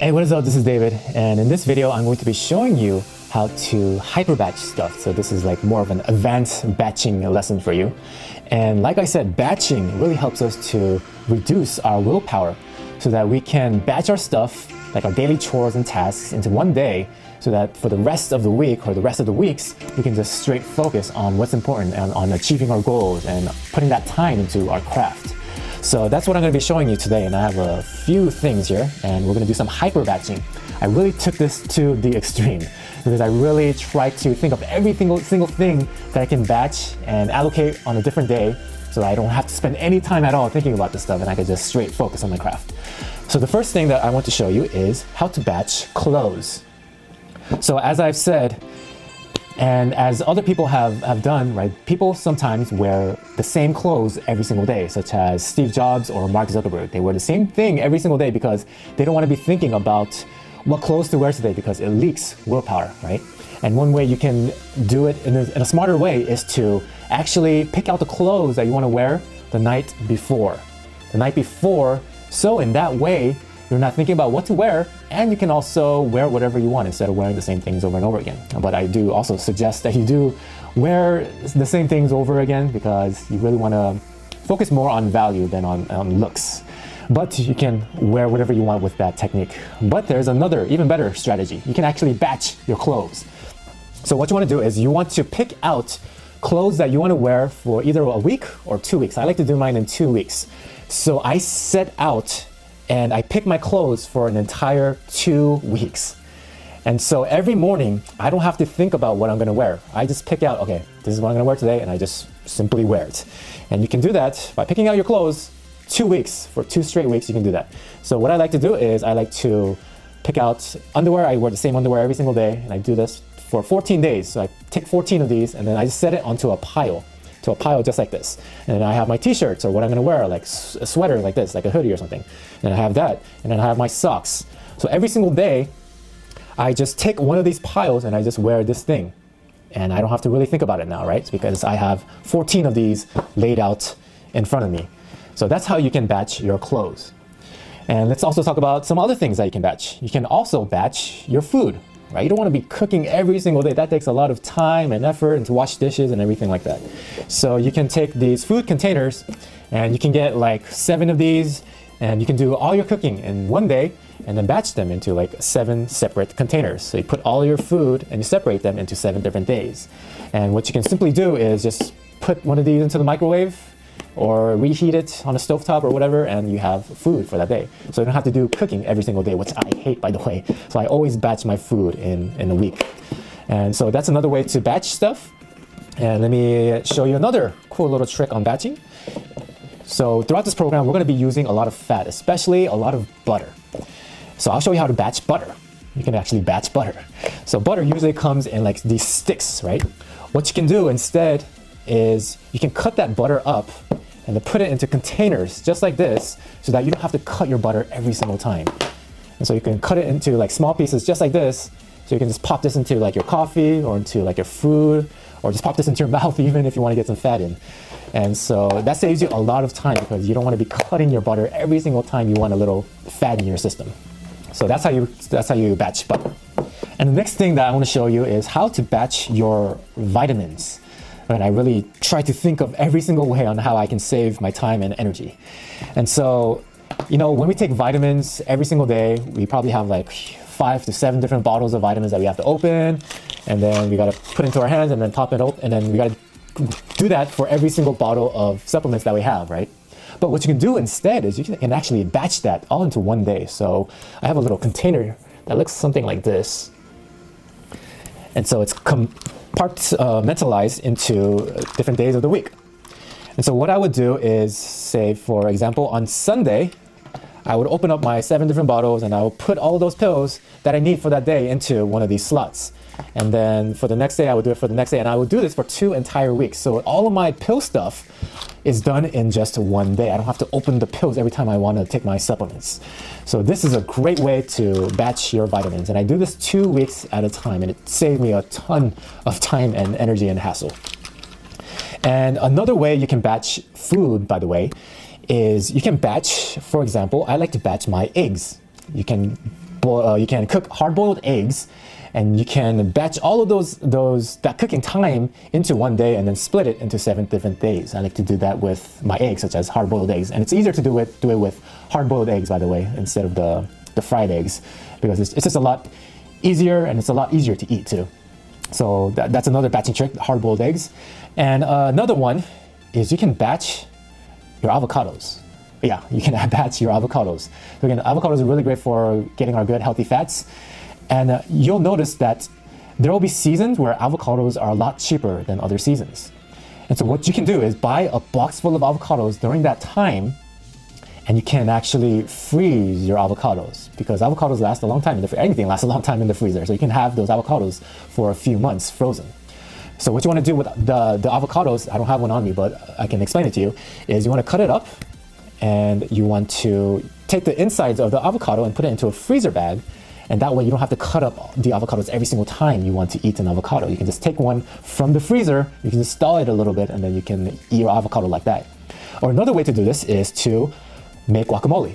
Hey, what is up? This is David, and in this video I'm going to be showing you how to hyper batch stuff. So this is like more of an advanced batching lesson for you. And like I said, batching really helps us to reduce our willpower so that we can batch our stuff, like our daily chores and tasks, into one day, so that for the rest of the week or the rest of the weeks, we can just straight focus on what's important and on achieving our goals and putting that time into our craft. So that's what I'm going to be showing you today, and I have a few things here, and we're going to do some hyper batching. I really took this to the extreme because I really tried to think of every single thing that I can batch and allocate on a different day, so I don't have to spend any time at all thinking about this stuff, and I can just straight focus on my craft. So the first thing that I want to show you is how to batch clothes. So as I've said, and as other people have done, right? People sometimes wear the same clothes every single day, such as Steve Jobs or Mark Zuckerberg. They wear the same thing every single day because they don't want to be thinking about what clothes to wear today because it leaks willpower, right? And one way you can do it in a smarter way is to actually pick out the clothes that you want to wear the night before. So in that way, you're not thinking about what to wear, and you can also wear whatever you want instead of wearing the same things over and over again. But I do also suggest that you do wear the same things over again because you really want to focus more on value than on looks. But you can wear whatever you want with that technique. But there's another, even better strategy. You can actually batch your clothes. So what you want to do is you want to pick out clothes that you want to wear for either a week or 2 weeks. I like to do mine in 2 weeks. So I set out and I pick my clothes for an entire 2 weeks. And so every morning, I don't have to think about what I'm gonna wear. I just pick out, okay, this is what I'm gonna wear today, and I just simply wear it. And you can do that by picking out your clothes 2 weeks. For 2 straight weeks, you can do that. So what I like to do is I like to pick out underwear. I wear the same underwear every single day, and I do this for 14 days. So I take 14 of these, and then I just set it onto a pile just like this. And then I have my t-shirts or what I'm gonna wear, like a sweater like this, like a hoodie or something. And I have that, and then I have my socks. So every single day, I just take one of these piles and I just wear this thing. And I don't have to really think about it now, right? Because I have 14 of these laid out in front of me. So that's how you can batch your clothes. And let's also talk about some other things that you can batch. You can also batch your food. Right? You don't want to be cooking every single day. That takes a lot of time and effort, and to wash dishes and everything like that. So you can take these food containers and you can get like 7 of these, and you can do all your cooking in one day and then batch them into like 7 separate containers. So you put all your food and you separate them into 7 different days. And what you can simply do is just put one of these into the microwave or reheat it on a stovetop or whatever, and you have food for that day. So you don't have to do cooking every single day, which I hate, by the way. So I always batch my food in a week. And so that's another way to batch stuff. And let me show you another cool little trick on batching. So throughout this program, we're going to be using a lot of fat, especially a lot of butter. So I'll show you how to batch butter. You can actually batch butter. So butter usually comes in like these sticks, right? What you can do instead is you can cut that butter up and then put it into containers just like this, so that you don't have to cut your butter every single time. And so you can cut it into like small pieces just like this, so you can just pop this into like your coffee or into like your food, or just pop this into your mouth even if you want to get some fat in. And so that saves you a lot of time because you don't want to be cutting your butter every single time you want a little fat in your system. So that's how you batch butter. And the next thing that I want to show you is how to batch your vitamins. And I really try to think of every single way on how I can save my time and energy. And so, you know, when we take vitamins every single day, we probably have like 5 to 7 different bottles of vitamins that we have to open, and then we got to put into our hands and then top it open, and then we got to do that for every single bottle of supplements that we have, right? But what you can do instead is you can actually batch that all into one day. So I have a little container that looks something like this. And so it's compartmentalized into different days of the week. And so what I would do is, say for example, on Sunday, I would open up my 7 different bottles and I will put all of those pills that I need for that day into one of these slots. And then for the next day, I would do it for the next day, and I would do this for 2 entire weeks. So all of my pill stuff is done in just one day. I don't have to open the pills every time I want to take my supplements. So this is a great way to batch your vitamins. And I do this 2 weeks at a time, and it saved me a ton of time and energy and hassle. And another way you can batch food, by the way, is you can batch, for example, I like to batch my eggs. You can you can cook hard-boiled eggs, and you can batch all of that cooking time into one day and then split it into 7 different days. I like to do that with my eggs, such as hard-boiled eggs, and it's easier to do it with hard-boiled eggs, by the way, instead of the fried eggs, because it's just a lot easier and it's a lot easier to eat too. So that's another batching trick, hard-boiled eggs. And another one is you can batch your avocados. Yeah, you can batch your avocados. So again, avocados are really great for getting our good healthy fats. And you'll notice that there will be seasons where avocados are a lot cheaper than other seasons. And so what you can do is buy a box full of avocados during that time, and you can actually freeze your avocados, because avocados last a long time in the freezer. Anything lasts a long time in the freezer. So you can have those avocados for a few months frozen. So what you want to do with the avocados, I don't have one on me, but I can explain it to you, is you want to cut it up, and you want to take the insides of the avocado and put it into a freezer bag. And that way you don't have to cut up the avocados every single time you want to eat an avocado. You can just take one from the freezer, you can just thaw it a little bit, and then you can eat your avocado like that. Or another way to do this is to make guacamole.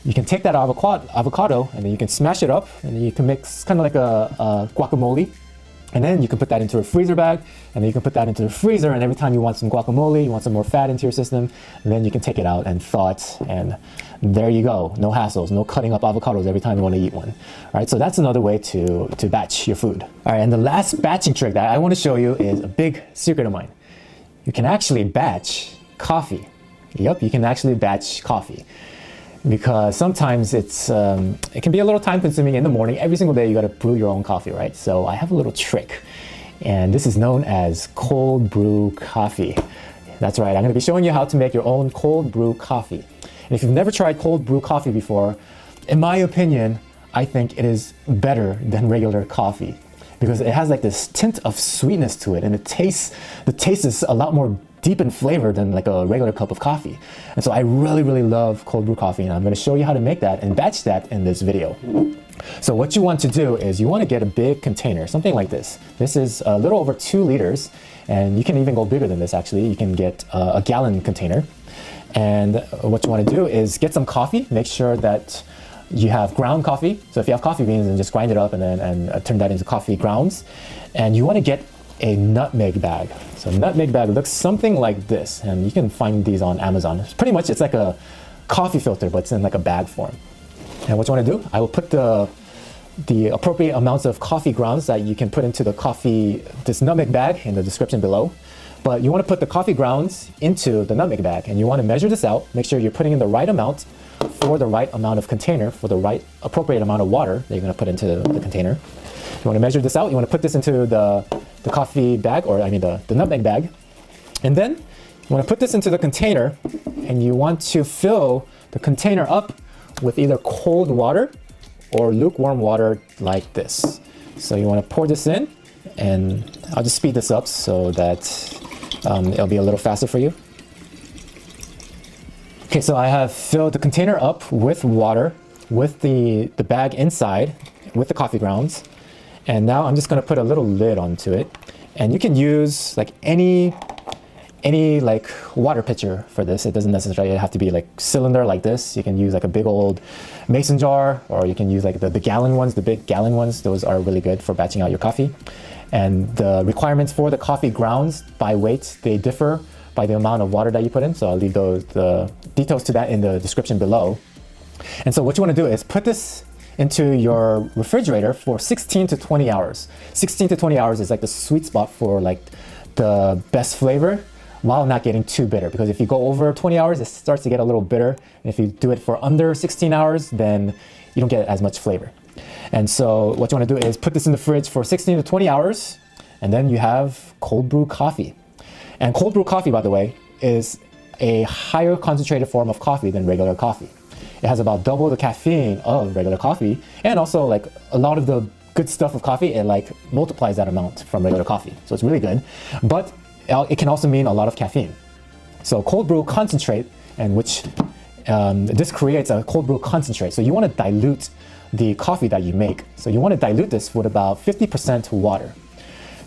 You can take that avocado and then you can smash it up, and then you can mix kind of like a guacamole. And then you can put that into a freezer bag, and then you can put that into the freezer, and every time you want some guacamole, you want some more fat into your system, and then you can take it out and thaw it, and there you go. No hassles, no cutting up avocados every time you want to eat one. All right, so that's another way to batch your food. All right, and the last batching trick that I want to show you is a big secret of mine. You can actually batch coffee. Yep, you can actually batch coffee. Because sometimes it can be a little time consuming in the morning. Every single day you got to brew your own coffee, right? So I have a little trick, and this is known as cold brew coffee. That's right, I'm going to be showing you how to make your own cold brew coffee. And if you've never tried cold brew coffee before, in my opinion, I think it is better than regular coffee, because it has like this tint of sweetness to it, and the taste is a lot more deep in flavor than like a regular cup of coffee. And so I really, really love cold brew coffee, and I'm going to show you how to make that and batch that in this video. So what you want to do is you want to get a big container, something like this. This is a little over 2 liters, and you can even go bigger than this actually. You can get a gallon container. And what you want to do is get some coffee. Make sure that you have ground coffee. So if you have coffee beans, then just grind it up and then turn that into coffee grounds. And you want to get a nutmeg bag. So nutmeg bag looks something like this, and you can find these on Amazon. Pretty much it's like a coffee filter, but it's in like a bag form. And what you want to do, I will put the appropriate amounts of coffee grounds that you can put into this nutmeg bag in the description below. But you want to put the coffee grounds into the nutmeg bag, and you want to measure this out. Make sure you're putting in the right amount for the right amount of container, for the right appropriate amount of water that you're going to put into the container. You want to measure this out. You want to put this into the coffee bag, or I mean the nutmeg bag. And then you want to put this into the container, and you want to fill the container up with either cold water or lukewarm water like this. So you want to pour this in, and I'll just speed this up so that it'll be a little faster for you. Okay, so I have filled the container up with water, with the bag inside, with the coffee grounds. And now I'm just going to put a little lid onto it. And you can use like any like water pitcher for this. It doesn't necessarily have to be like cylinder like this. You can use like a big old mason jar, or you can use like the gallon ones, the big gallon ones. Those are really good for batching out your coffee. And the requirements for the coffee grounds by weight, they differ by the amount of water that you put in. So I'll leave the details to that in the description below. And so what you want to do is put this into your refrigerator for 16 to 20 hours. 16 to 20 hours is like the sweet spot for like the best flavor while not getting too bitter. Because if you go over 20 hours, it starts to get a little bitter. And if you do it for under 16 hours, then you don't get as much flavor. And so what you want to do is put this in the fridge for 16 to 20 hours, and then you have cold brew coffee. And cold brew coffee, by the way, is a higher concentrated form of coffee than regular coffee. It has about double the caffeine of regular coffee, and also like a lot of the good stuff of coffee, it like multiplies that amount from regular coffee. So it's really good, but it can also mean a lot of caffeine. So cold brew concentrate, and which this creates a cold brew concentrate. So you want to dilute the coffee that you make. So you want to dilute this with about 50% water.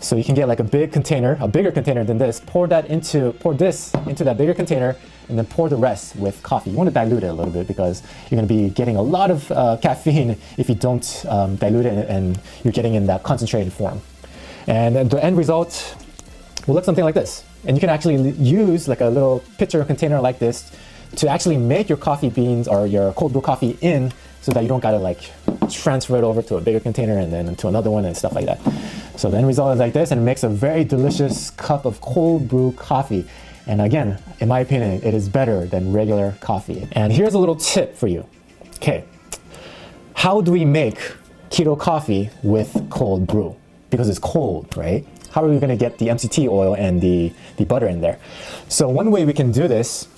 So you can get like a big container, a bigger container than this, pour this into that bigger container, and then pour the rest with coffee. You want to dilute it a little bit because you're going to be getting a lot of caffeine if you don't dilute it and you're getting in that concentrated form. And the end result will look something like this. And you can actually use like a little pitcher container like this to actually make your coffee beans or your cold brew coffee in, so that you don't gotta like transfer it over to a bigger container and then to another one and stuff like that. So the end result is like this, and it makes a very delicious cup of cold brew coffee. And again, in my opinion, it is better than regular coffee. And here's a little tip for you. Okay, how do we make keto coffee with cold brew? Because it's cold, right? How are we gonna get the MCT oil and the butter in there? So one way we can do this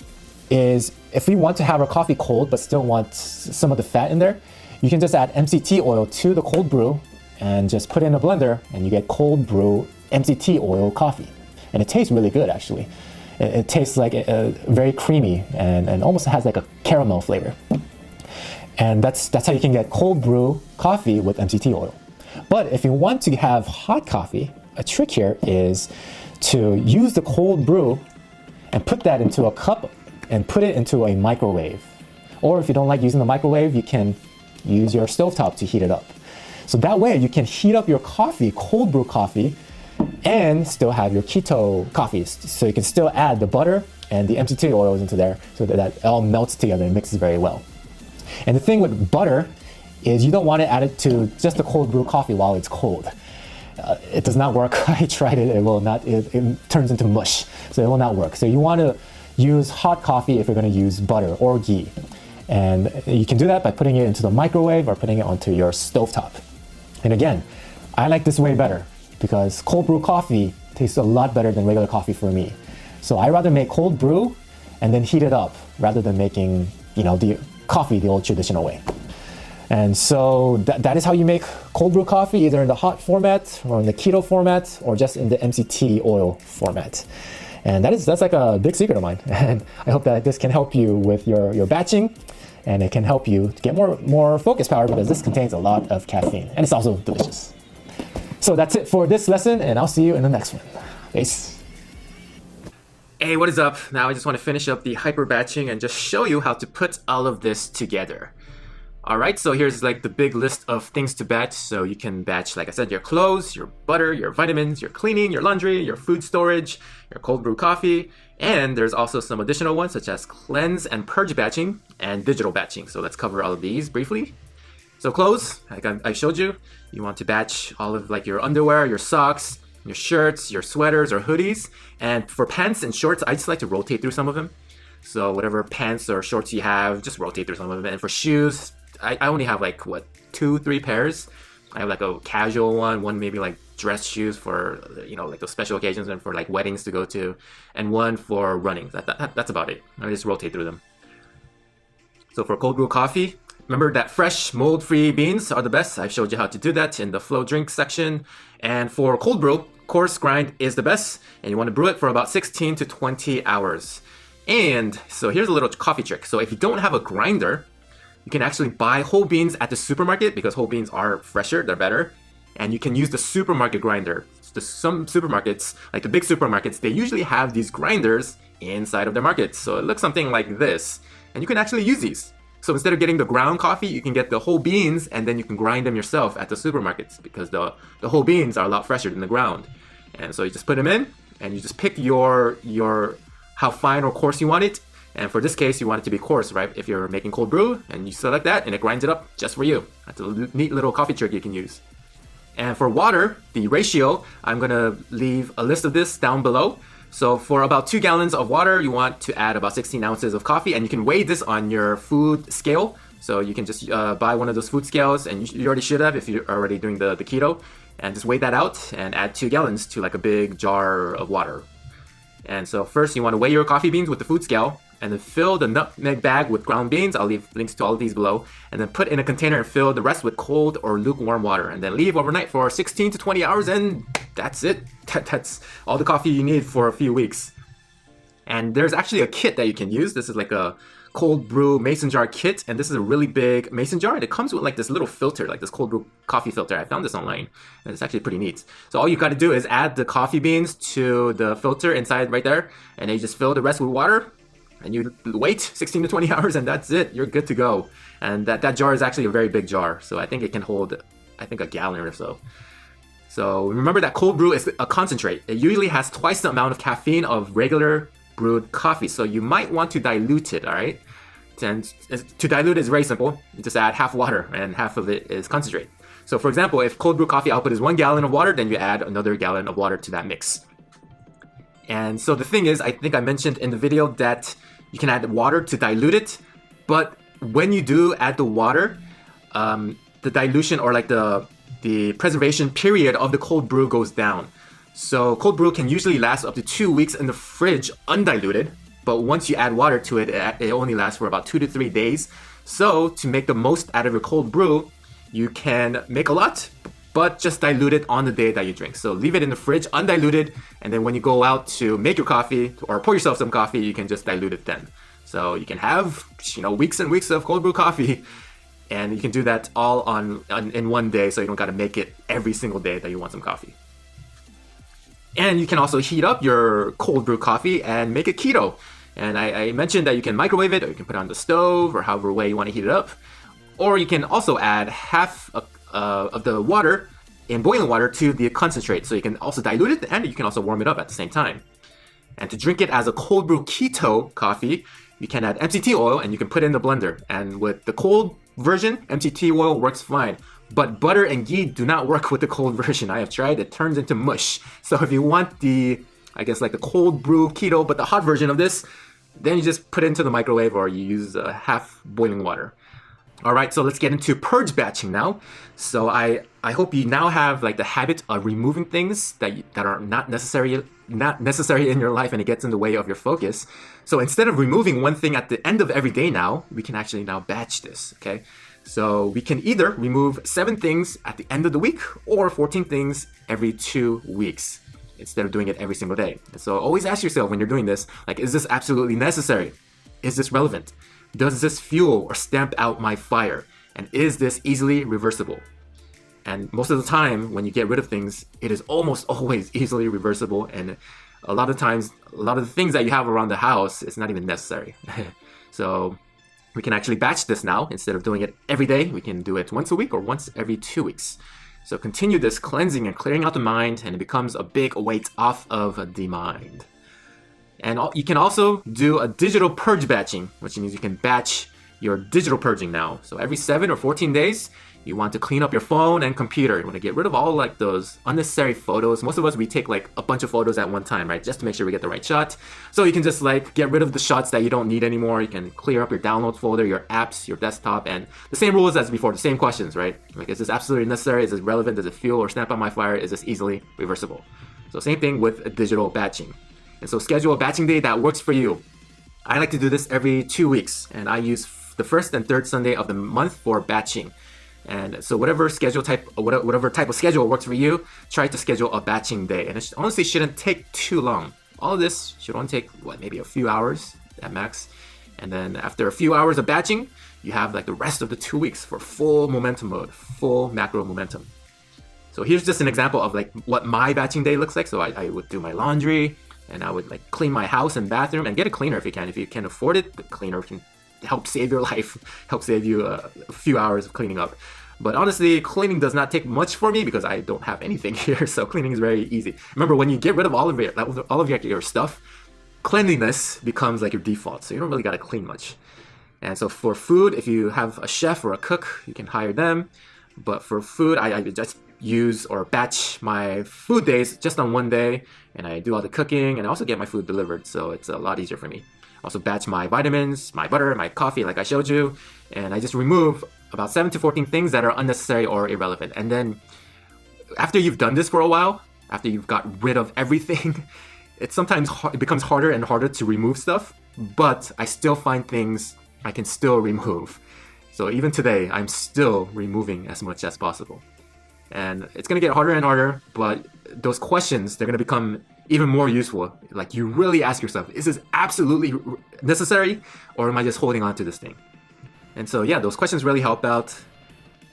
is, if we want to have our coffee cold but still want some of the fat in there, you can just add MCT oil to the cold brew and just put it in a blender, and you get cold brew MCT oil coffee. And it tastes really good, actually. It tastes like very creamy and almost has like a caramel flavor. And that's how you can get cold brew coffee with MCT oil. But if you want to have hot coffee, a trick here is to use the cold brew and put that into a cup and put it into a microwave. Or if you don't like using the microwave, you can use your stovetop to heat it up. So that way you can heat up your coffee, cold brew coffee, and still have your keto coffees. So you can still add the butter and the MCT oils into there so that that all melts together and mixes very well. And the thing with butter is you don't want to add it to just the cold brew coffee while it's cold. It does not work. I tried it, it will not, it turns into mush. So it will not work. So you want to use hot coffee if you're going to use butter or ghee. And you can do that by putting it into the microwave or putting it onto your stovetop. And again, I like this way better because cold brew coffee tastes a lot better than regular coffee for me. So I rather make cold brew and then heat it up rather than making, the coffee the old traditional way. And so that is how you make cold brew coffee, either in the hot format or in the keto format or just in the MCT oil format. And that's like a big secret of mine. And I hope that this can help you with your batching, and it can help you to get more focus power, because this contains a lot of caffeine and it's also delicious. So that's it for this lesson, and I'll see you in the next one. Peace. Hey, what is up? Now I just want to finish up the hyper batching and just show you how to put all of this together. Alright, so here's like the big list of things to batch. So you can batch, like I said, your clothes, your butter, your vitamins, your cleaning, your laundry, your food storage, your cold brew coffee, and there's also some additional ones such as cleanse and purge batching and digital batching. So let's cover all of these briefly. So clothes, like I showed you, you want to batch all of like your underwear, your socks, your shirts, your sweaters or hoodies. And for pants and shorts, I just like to rotate through some of them. So whatever pants or shorts you have, just rotate through some of them. And for shoes, I only have like, 2-3 pairs. I have like a casual one maybe like dress shoes for, like those special occasions and for like weddings to go to, and one for running. That's about it. I just rotate through them. So for cold brew coffee, remember that fresh mold-free beans are the best. I showed you how to do that in the flow drink section. And for cold brew, coarse grind is the best, and you want to brew it for about 16 to 20 hours. And so here's a little coffee trick. So if you don't have a grinder, you can actually buy whole beans at the supermarket, because whole beans are fresher, they're better. And you can use the supermarket grinder. Some supermarkets, like the big supermarkets, they usually have these grinders inside of their markets. So it looks something like this. And you can actually use these. So instead of getting the ground coffee, you can get the whole beans, and then you can grind them yourself at the supermarkets, because the whole beans are a lot fresher than the ground. And so you just put them in, and you just pick your how fine or coarse you want it. And for this case, you want it to be coarse, right? If you're making cold brew, and you select that, and it grinds it up just for you. That's a neat little coffee trick you can use. And for water, the ratio, I'm gonna leave a list of this down below. So for about 2 gallons of water, you want to add about 16 ounces of coffee, and you can weigh this on your food scale. So you can just buy one of those food scales, and you already should have if you're already doing the keto, and just weigh that out and add 2 gallons to like a big jar of water. And so first you want to weigh your coffee beans with the food scale, and then fill the nutmeg bag with ground beans. I'll leave links to all of these below. And then put in a container and fill the rest with cold or lukewarm water. And then leave overnight for 16 to 20 hours, and that's it. That's all the coffee you need for a few weeks. And there's actually a kit that you can use. This is like a cold brew mason jar kit, and this is a really big mason jar, and it comes with like this little filter, like this cold brew coffee filter. I found this online, and it's actually pretty neat. So all you got to do is add the coffee beans to the filter inside right there, and then you just fill the rest with water, and you wait 16 to 20 hours, and that's it. You're good to go. And that jar is actually a very big jar, so I think it can hold, I think, a gallon or so. So remember that cold brew is a concentrate. It usually has twice the amount of caffeine of regular brewed coffee, so you might want to dilute it, all right? And to dilute is very simple. You just add half water, and half of it is concentrate. So for example, if cold brew coffee output is 1 gallon of water, then you add another gallon of water to that mix. And so the thing is, I think I mentioned in the video that you can add water to dilute it, but when you do add the water, the dilution, or like the preservation period of the cold brew goes down. So cold brew can usually last up to 2 weeks in the fridge undiluted, but once you add water to it, it only lasts for about 2 to 3 days. So to make the most out of your cold brew, you can make a lot, but just dilute it on the day that you drink. So leave it in the fridge undiluted, and then when you go out to make your coffee or pour yourself some coffee, you can just dilute it then. So you can have, weeks and weeks of cold brew coffee, and you can do that all in one day, so you don't got to make it every single day that you want some coffee. And you can also heat up your cold brew coffee and make it keto. And I mentioned that you can microwave it, or you can put it on the stove, or however way you want to heat it up. Or you can also add half of the water in boiling water to the concentrate. So you can also dilute it, and you can also warm it up at the same time. And to drink it as a cold brew keto coffee, you can add MCT oil, and you can put it in the blender. And with the cold version, MCT oil works fine. But butter and ghee do not work with the cold version. I have tried, it turns into mush. So if you want the cold brew keto, but the hot version of this, then you just put it into the microwave, or you use half boiling water. All right, so let's get into purge batching now. So I hope you now have like the habit of removing things that are not necessary in your life, and it gets in the way of your focus. So instead of removing one thing at the end of every day now, we can actually now batch this, okay? So we can either remove 7 things at the end of the week, or 14 things every 2 weeks, instead of doing it every single day. And so always ask yourself when you're doing this, like, is this absolutely necessary? Is this relevant? Does this fuel or stamp out my fire? And is this easily reversible? And most of the time, when you get rid of things, it is almost always easily reversible. And a lot of times, a lot of the things that you have around the house, it's not even necessary. So we can actually batch this now. Instead of doing it every day, we can do it once a week or once every 2 weeks. So continue this cleansing and clearing out the mind, and it becomes a big weight off of the mind. And you can also do a digital purge batching, which means you can batch your digital purging now. So every 7 or 14 days, you want to clean up your phone and computer. You want to get rid of all like those unnecessary photos. Most of us, we take like a bunch of photos at one time, right? Just to make sure we get the right shot. So you can just like get rid of the shots that you don't need anymore. You can clear up your download folder, your apps, your desktop, and the same rules as before, the same questions, right? Like, is this absolutely necessary? Is this relevant? Does it fuel or snap on my fire? Is this easily reversible? So same thing with digital batching. And so schedule a batching day that works for you. I like to do this every 2 weeks, and I use the first and third Sunday of the month for batching. And so whatever type of schedule works for you, try to schedule a batching day. And it honestly shouldn't take too long. All of this should only take, maybe a few hours at max. And then after a few hours of batching, you have like the rest of the 2 weeks for full momentum mode, full macro momentum. So here's just an example of like what my batching day looks like. So I would do my laundry, and I would like clean my house and bathroom, and get a cleaner if you can. If you can afford it, the cleaner can help save your life, help save you a few hours of cleaning up. But honestly, cleaning does not take much for me because I don't have anything here, so cleaning is very easy. Remember, when you get rid of all of your stuff, cleanliness becomes like your default, so you don't really got to clean much. And so for food, if you have a chef or a cook, you can hire them. But for food, I just use or batch my food days just on one day, and I do all the cooking, and I also get my food delivered, so it's a lot easier for me. Also batch my vitamins, my butter, my coffee like I showed you, and I just remove about 7 to 14 things that are unnecessary or irrelevant. And then after you've done this for a while, after you've got rid of everything, it becomes harder and harder to remove stuff, but I still find things I can still remove. So even today, I'm still removing as much as possible. And it's going to get harder and harder, but those questions, they're going to become even more useful. Like you really ask yourself, is this absolutely necessary, or am I just holding on to this thing? And so yeah, those questions really help out,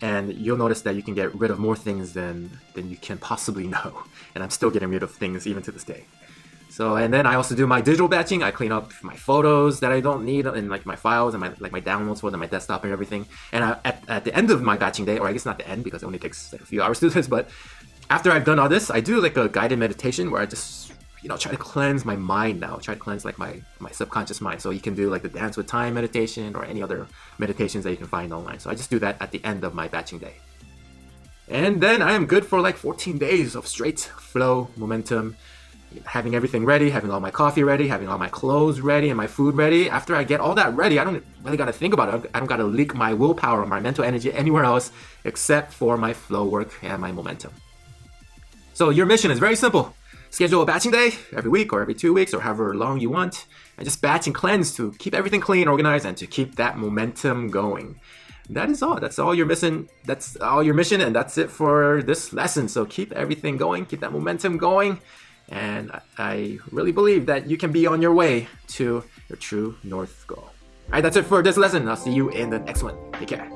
and you'll notice that you can get rid of more things than you can possibly know. And I'm still getting rid of things even to this day. So, and then I also do my digital batching. I clean up my photos that I don't need and like my files and my downloads for them, my desktop and everything. And at the end of my batching day, or I guess not the end because it only takes like a few hours to do this, but after I've done all this, I do like a guided meditation where I just, try to cleanse my mind now. Try to cleanse like my subconscious mind. So you can do like the dance with time meditation or any other meditations that you can find online. So I just do that at the end of my batching day. And then I am good for like 14 days of straight flow momentum. Having everything ready, having all my coffee ready, having all my clothes ready and my food ready. After I get all that ready, I don't really got to think about it. I don't got to leak my willpower or my mental energy anywhere else except for my flow work and my momentum. So your mission is very simple. Schedule a batching day every week or every 2 weeks or however long you want. And just batch and cleanse to keep everything clean, organized, and to keep that momentum going. That is all. That's all your mission. That's all your mission, and that's it for this lesson. So keep everything going, keep that momentum going. And I really believe that you can be on your way to your true north goal. All right, that's it for this lesson. I'll see you in the next one. Take care.